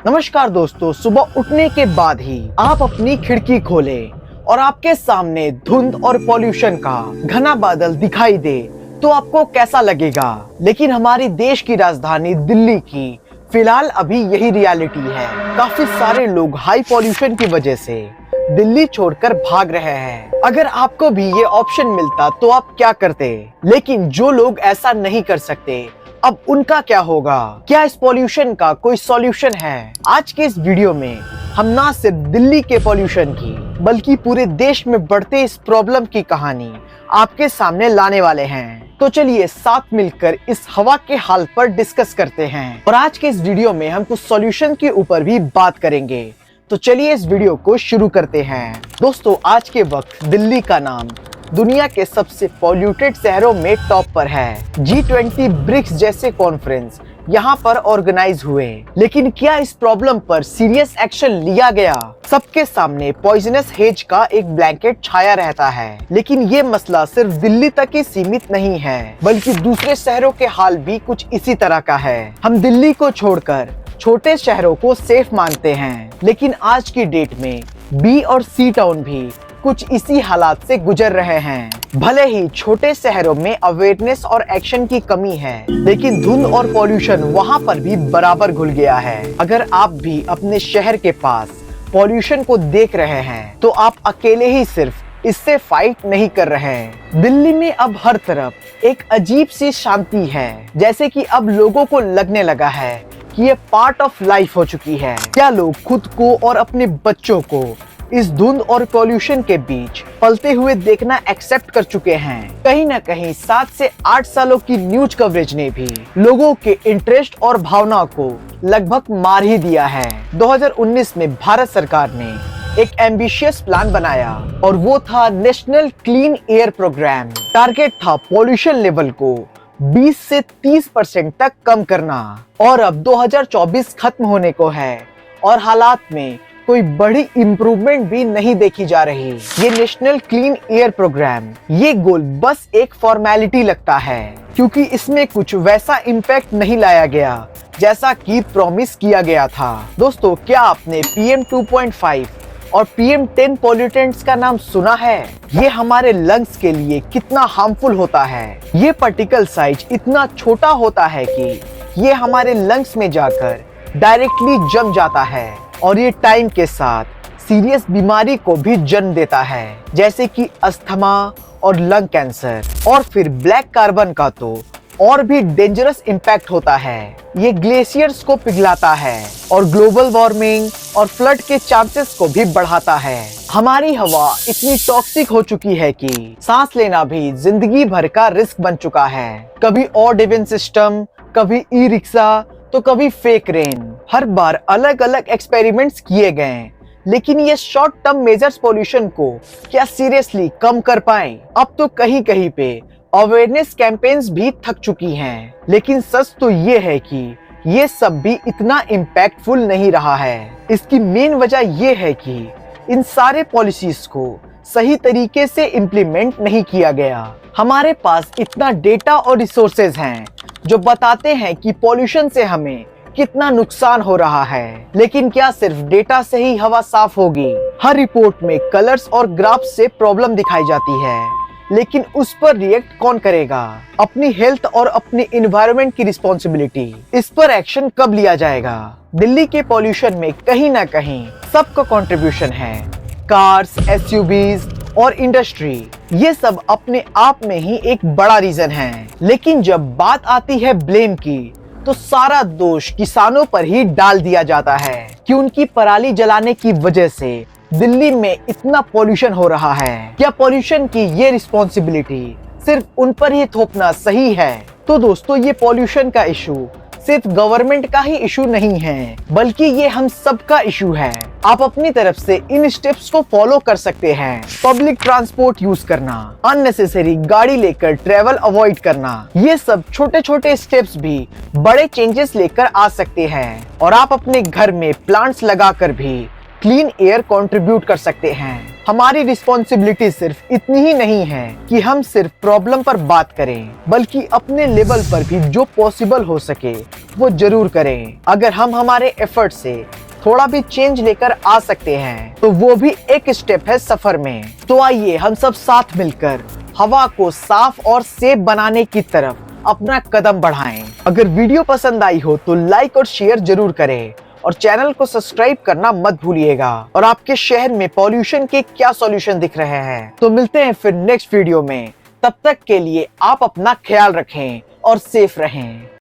नमस्कार दोस्तों, सुबह उठने के बाद ही आप अपनी खिड़की खोलें और आपके सामने धुंध और पॉल्यूशन का घना बादल दिखाई दे तो आपको कैसा लगेगा। लेकिन हमारी देश की राजधानी दिल्ली की फिलहाल अभी यही रियलिटी है। काफी सारे लोग हाई पॉल्यूशन की वजह से दिल्ली छोड़कर भाग रहे हैं। अगर आपको भी ये ऑप्शन मिलता तो आप क्या करते? लेकिन जो लोग ऐसा नहीं कर सकते, अब उनका क्या होगा? क्या इस पॉल्यूशन का कोई सॉल्यूशन है? आज के इस वीडियो में हम ना सिर्फ दिल्ली के पॉल्यूशन की बल्कि पूरे देश में बढ़ते इस प्रॉब्लम की कहानी आपके सामने लाने वाले हैं। तो चलिए साथ मिलकर इस हवा के हाल पर डिस्कस करते हैं और आज के इस वीडियो में हम कुछ सॉल्यूशन के ऊपर भी बात करेंगे। तो चलिए इस वीडियो को शुरू करते हैं। दोस्तों, आज के वक्त दिल्ली का नाम दुनिया के सबसे पॉल्यूटेड शहरों में टॉप पर है। G20 ब्रिक्स जैसे कॉन्फ्रेंस यहाँ पर ऑर्गेनाइज हुए, लेकिन क्या इस प्रॉब्लम पर सीरियस एक्शन लिया गया? सबके सामने पॉइजनस हेज का एक ब्लैंकेट छाया रहता है, लेकिन ये मसला सिर्फ दिल्ली तक ही सीमित नहीं है, बल्कि दूसरे शहरों के हाल भी कुछ इसी तरह का है। हम दिल्ली को छोड़कर छोटे शहरों को सेफ मानते हैं, लेकिन आज की डेट में बी और सी टाउन भी कुछ इसी हालात से गुजर रहे हैं। भले ही छोटे शहरों में अवेयरनेस और एक्शन की कमी है, लेकिन धुंध और पॉल्यूशन वहाँ पर भी बराबर घुल गया है। अगर आप भी अपने शहर के पास पॉल्यूशन को देख रहे हैं तो आप अकेले ही सिर्फ इससे फाइट नहीं कर रहे हैं। दिल्ली में अब हर तरफ एक अजीब सी शांति है, जैसे कि अब लोगों को लगने लगा है कि ये पार्ट ऑफ लाइफ हो चुकी है। क्या लोग खुद को और अपने बच्चों को इस धुंध और पॉल्यूशन के बीच पलते हुए देखना एक्सेप्ट कर चुके हैं? कहीं न कहीं 7 से 8 सालों की न्यूज कवरेज ने भी लोगों के इंटरेस्ट और भावना को लगभग मार ही दिया है। 2019 में भारत सरकार ने एक एम्बिशियस प्लान बनाया और वो था national clean air programme. Target था पॉल्यूशन लेवल को 20 से 30% तक कम करना, और अब 2024 खत्म होने को है और हालात में कोई बड़ी इम्प्रूवमेंट भी नहीं देखी जा रही। ये नेशनल क्लीन एयर प्रोग्राम, ये गोल बस एक फॉर्मेलिटी लगता है, क्योंकि इसमें कुछ वैसा इम्पैक्ट नहीं लाया गया जैसा कि प्रॉमिस किया गया था। दोस्तों, क्या आपने PM 2.5 और PM 10 पॉल्यूटेंट्स का नाम सुना है? ये हमारे लंग्स के लिए कितना हार्मफुल होता है। ये पार्टिकल साइज इतना छोटा होता है कि ये हमारे लंग्स में जाकर डायरेक्टली जम जाता है और ये टाइम के साथ सीरियस बीमारी को भी जन्म देता है, जैसे कि अस्थमा और लंग कैंसर। और फिर ब्लैक कार्बन का तो और भी डेंजरस इम्पैक्ट होता है। ये ग्लेशियर्स को पिघलाता है और ग्लोबल वार्मिंग और फ्लड के चांसेस को भी बढ़ाता है। हमारी हवा इतनी टॉक्सिक हो चुकी है कि सांस लेना भी जिंदगी भर का रिस्क बन चुका है। कभी ऑड इवन सिस्टम, कभी ई रिक्शा, तो कभी फेक रेन। हर बार अलग अलग एक्सपेरिमेंट्स किए गए, लेकिन ये शॉर्ट टर्म मेजर्स पॉल्यूशन को क्या सीरियसली कम कर पाए? अब तो कहीं कहीं पे अवेयरनेस कैंपेन्स भी थक चुकी हैं, लेकिन सच तो ये है कि ये सब भी इतना इम्पैक्टफुल नहीं रहा है। इसकी मेन वजह ये है कि इन सारे पॉलिसीज को सही तरीके से इम्प्लीमेंट नहीं किया गया। हमारे पास इतना डेटा और रिसोर्सेज हैं जो बताते हैं कि पॉल्यूशन से हमें कितना नुकसान हो रहा है, लेकिन क्या सिर्फ डेटा से ही हवा साफ होगी? हर रिपोर्ट में कलर्स और ग्राफ्स से प्रॉब्लम दिखाई जाती है, लेकिन उस पर रिएक्ट कौन करेगा? अपनी हेल्थ और अपनी एनवायरनमेंट की रिस्पॉन्सिबिलिटी, इस पर एक्शन कब लिया जाएगा? दिल्ली के पॉल्यूशन में कहीं ना कहीं सबका कंट्रीब्यूशन है। कार्स, SUVs और इंडस्ट्री, ये सब अपने आप में ही एक बड़ा रीजन है। लेकिन जब बात आती है ब्लेम की, तो सारा दोष किसानों पर ही डाल दिया जाता है कि उनकी पराली जलाने की वजह से दिल्ली में इतना पॉल्यूशन हो रहा है। क्या पॉल्यूशन की ये रिस्पॉन्सिबिलिटी सिर्फ उन पर ही थोपना सही है? तो दोस्तों, ये पॉल्यूशन का इशू सिर्फ गवर्नमेंट का ही इशू नहीं है, बल्कि ये हम सबका इशू है। आप अपनी तरफ से इन स्टेप्स को फॉलो कर सकते हैं। पब्लिक ट्रांसपोर्ट यूज करना, अननेसेसरी गाड़ी लेकर ट्रेवल अवॉइड करना, ये सब छोटे छोटे स्टेप्स भी बड़े चेंजेस लेकर आ सकते हैं। और आप अपने घर में प्लांट्स लगाकर भी क्लीन एयर कंट्रीब्यूट कर सकते हैं। हमारी रिस्पॉन्सिबिलिटी सिर्फ इतनी ही नहीं है कि हम सिर्फ प्रॉब्लम पर बात करें, बल्कि अपने लेवल पर भी जो पॉसिबल हो सके वो जरूर करें। अगर हम हमारे एफर्ट से थोड़ा भी चेंज लेकर आ सकते हैं तो वो भी एक स्टेप है सफर में। तो आइए हम सब साथ मिलकर हवा को साफ और सेफ बनाने की तरफ अपना कदम बढ़ाएं। अगर वीडियो पसंद आई हो तो लाइक और शेयर जरूर करें और चैनल को सब्सक्राइब करना मत भूलिएगा। और आपके शहर में पॉल्यूशन के क्या सॉल्यूशन दिख रहे हैं? तो मिलते हैं फिर नेक्स्ट वीडियो में। तब तक के लिए आप अपना ख्याल रखें और सेफ रहें।